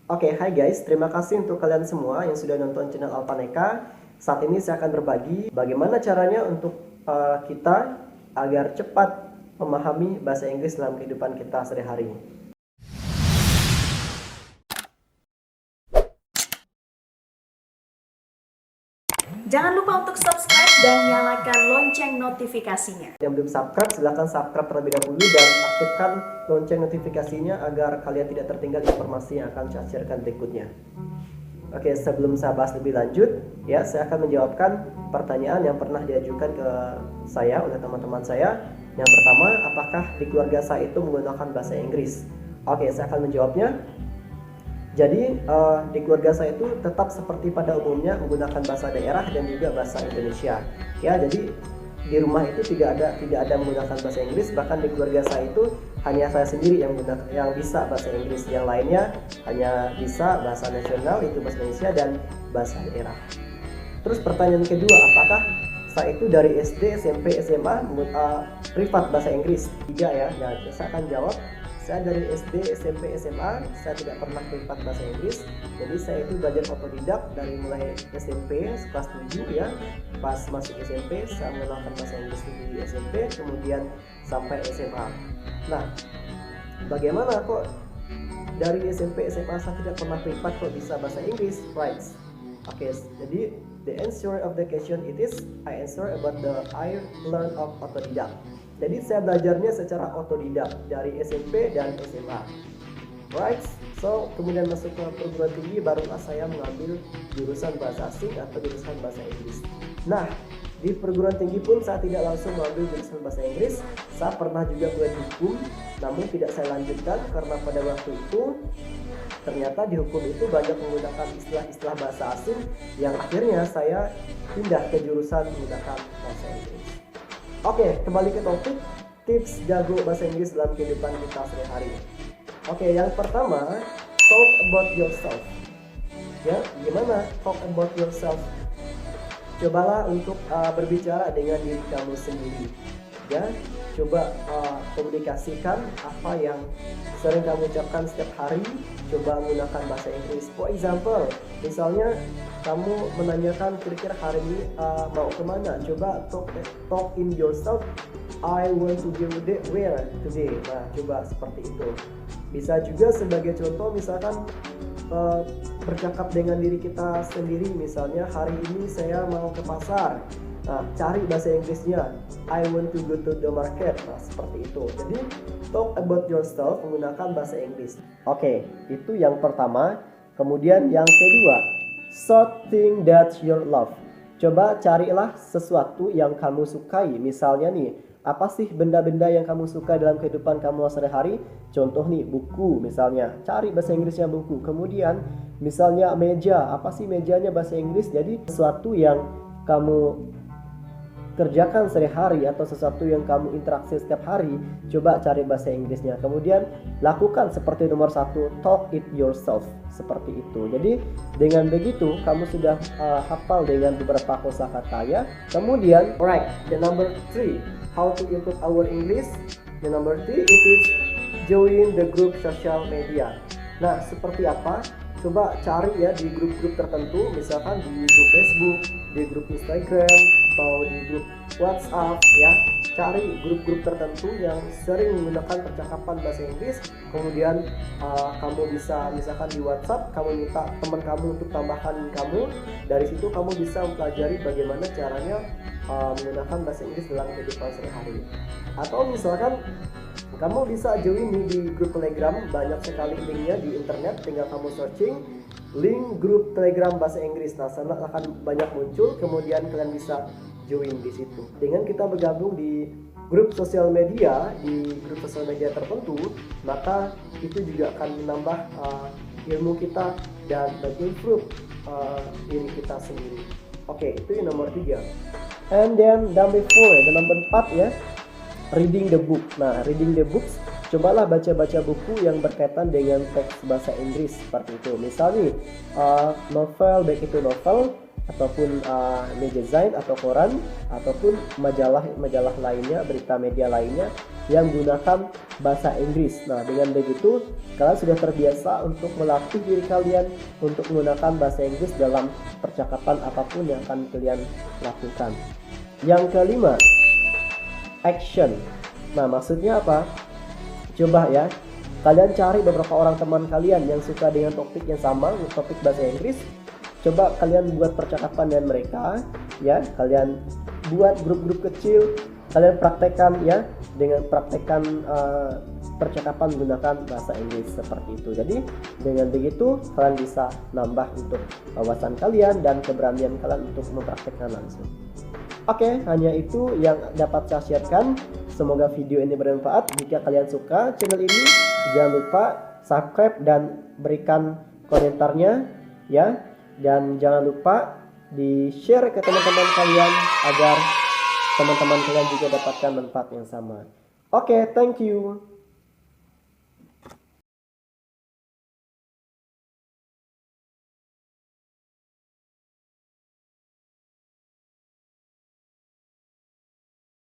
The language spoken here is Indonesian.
Oke, hai guys, terima kasih untuk kalian semua yang sudah nonton channel Alpaneka. Saat ini saya akan berbagi bagaimana caranya untuk kita agar cepat memahami bahasa Inggris dalam kehidupan kita sehari-hari. Jangan lupa untuk subscribe dan nyalakan lonceng notifikasinya. Yang belum subscribe, silahkan subscribe terlebih dahulu dan aktifkan lonceng notifikasinya agar kalian tidak tertinggal informasi yang akan saya sharekan berikutnya. Oke, sebelum saya bahas lebih lanjut, ya saya akan menjawabkan pertanyaan yang pernah diajukan ke saya oleh teman-teman saya. Yang pertama, apakah di keluarga saya itu menggunakan bahasa Inggris? Oke, saya akan menjawabnya. Jadi di keluarga saya itu tetap seperti pada umumnya menggunakan bahasa daerah dan juga bahasa Indonesia. Ya, jadi di rumah itu tidak ada menggunakan bahasa Inggris. Bahkan di keluarga saya itu hanya saya sendiri yang bisa bahasa Inggris. Yang lainnya hanya bisa bahasa nasional, itu bahasa Indonesia dan bahasa daerah. Terus pertanyaan kedua, apakah saya itu dari SD, SMP, SMA privat bahasa Inggris? Tidak ya. Nah, saya akan jawab. Saya dari SD, SMP, SMA, saya tidak pernah privat bahasa Inggris. Jadi saya itu belajar otodidak dari mulai SMP, kelas 7 ya. Pas masuk SMP, saya menggunakan bahasa Inggris di SMP, kemudian sampai SMA. Nah, bagaimana kok dari SMP, SMA saya tidak pernah privat kok bisa bahasa Inggris? Right. Oke, jadi the answer of the question it is, I answer about I learn of otodidak. Jadi saya belajarnya secara otodidak dari SMP dan SMA. Right, so kemudian masuk ke perguruan tinggi barulah saya mengambil jurusan bahasa asing atau jurusan bahasa Inggris. Nah, di perguruan tinggi pun saya tidak langsung mengambil jurusan bahasa Inggris. Saya pernah juga kuliah hukum, namun tidak saya lanjutkan karena pada waktu itu ternyata di hukum itu banyak menggunakan istilah-istilah bahasa asing yang akhirnya saya pindah ke jurusan menggunakan bahasa Inggris. Oke, kembali ke topik tips jago bahasa Inggris dalam kehidupan kita sehari-hari. Oke, yang pertama, talk about yourself. Ya, gimana talk about yourself? Cobalah untuk berbicara dengan diri kamu sendiri. Ya, coba komunikasikan apa yang sering kamu ucapkan setiap hari. Coba menggunakan bahasa Inggris. For example, misalnya kamu menanyakan kira-kira hari ini mau kemana, coba talk in yourself. I want to go where today. Nah, coba seperti itu. Bisa juga sebagai contoh, misalkan bercakap dengan diri kita sendiri. Misalnya hari ini saya mau ke pasar. Nah, cari bahasa Inggrisnya, I want to go to the market. Nah, seperti itu. Jadi talk about yourself menggunakan bahasa Inggris. Oke, itu yang pertama. Kemudian yang kedua, something that you love. Coba carilah sesuatu yang kamu sukai. Misalnya nih, apa sih benda-benda yang kamu suka dalam kehidupan kamu sehari-hari? Contoh nih, buku misalnya. Cari bahasa Inggrisnya buku. Kemudian misalnya meja. Apa sih mejanya bahasa Inggris? Jadi sesuatu yang kamu kerjakan sehari-hari atau sesuatu yang kamu interaksi setiap hari, coba cari bahasa Inggrisnya. Kemudian lakukan seperti nomor 1, talk it yourself, seperti itu. Jadi dengan begitu kamu sudah hafal dengan beberapa kosakata ya. Kemudian alright, the number 3, how to improve our English. The number 3 it is join the group social media. Nah, seperti apa? Coba cari ya di grup-grup tertentu, misalkan di grup Facebook, di grup Instagram, atau di grup WhatsApp ya. Cari grup-grup tertentu yang sering menggunakan percakapan bahasa Inggris. Kemudian kamu bisa, misalkan di WhatsApp, kamu minta teman kamu untuk tambahkan kamu. Dari situ kamu bisa mempelajari bagaimana caranya menggunakan bahasa Inggris dalam kehidupan sehari-hari. Atau misalkan kamu bisa join di grup Telegram, banyak sekali linknya di internet, tinggal kamu searching link grup Telegram bahasa Inggris. Nah, sana akan banyak muncul, kemudian kalian bisa join di situ. Dengan kita bergabung di grup sosial media, tertentu, maka itu juga akan menambah ilmu kita dan improve diri kita sendiri. Oke, itu yang nomor 3. And then number 4, dan nomor 4 ya, reading the book. Nah, reading the books, cobalah baca-baca buku yang berkaitan dengan teks bahasa Inggris seperti itu. Misalnya novel, baik itu novel ataupun magazine atau koran ataupun majalah lainnya, berita media lainnya yang gunakan bahasa Inggris. Nah, dengan begitu kalian sudah terbiasa untuk melatih diri kalian untuk menggunakan bahasa Inggris dalam percakapan apapun yang akan kalian lakukan. Yang kelima, action. Nah, maksudnya apa? Coba ya, kalian cari beberapa orang teman kalian yang suka dengan topik yang sama, topik bahasa Inggris. Coba kalian buat percakapan dengan mereka, ya. Kalian buat grup-grup kecil, kalian praktekkan ya, dengan praktekkan percakapan menggunakan bahasa Inggris seperti itu. Jadi dengan begitu kalian bisa nambah untuk wawasan kalian dan keberanian kalian untuk mempraktekkan langsung. Oke, hanya itu yang dapat saya sharekan. Semoga video ini bermanfaat. Jika kalian suka channel ini, jangan lupa subscribe dan berikan komentarnya ya. Dan jangan lupa di-share ke teman-teman kalian agar teman-teman kalian juga dapatkan manfaat yang sama. Oke, thank you.